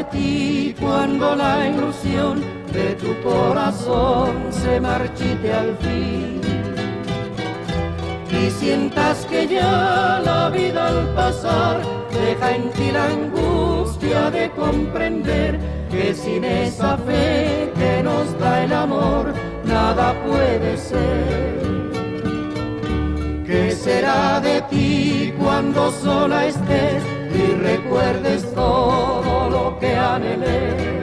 de ti cuando la ilusión de tu corazón se marchite al fin y sientas que ya la vida al pasar deja en ti la angustia de comprender que sin esa fe que nos da el amor nada puede ser. ¿Qué será de ti cuando sola estés y recuerdes todo lo que anhelé?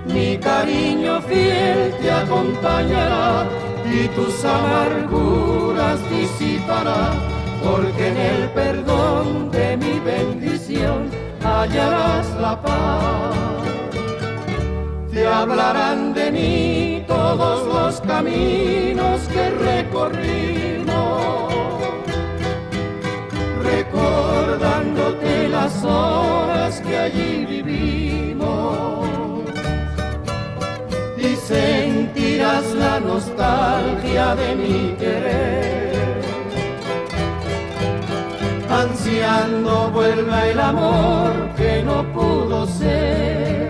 Mi cariño fiel te acompañará y tus amarguras disipará, porque en el perdón de mi bendición hallarás la paz. Te hablarán de mí todos los caminos que recorrimos, recordándote las horas que allí vivimos, y sentirás la nostalgia de mi querer, ansiando vuelva el amor que no pudo ser.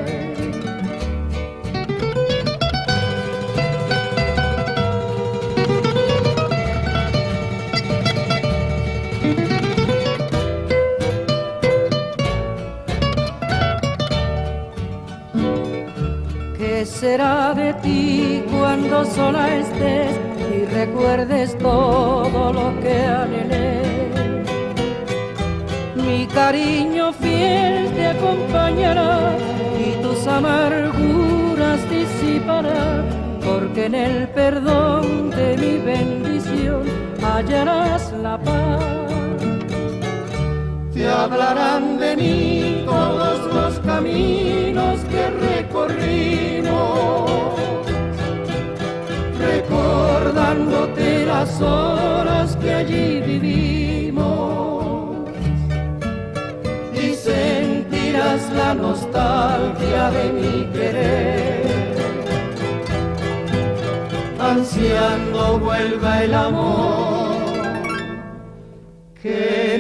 ¿Qué será de ti cuando sola estés y recuerdes todo lo que anhelé? Mi cariño fiel te acompañará y tus amarguras disipará, porque en el perdón de mi bendición hallarás la paz. Te hablarán de mí todos los caminos que recorrimos, recordándote las horas que allí vivimos, y sentirás la nostalgia de mi querer, ansiando vuelva el amor que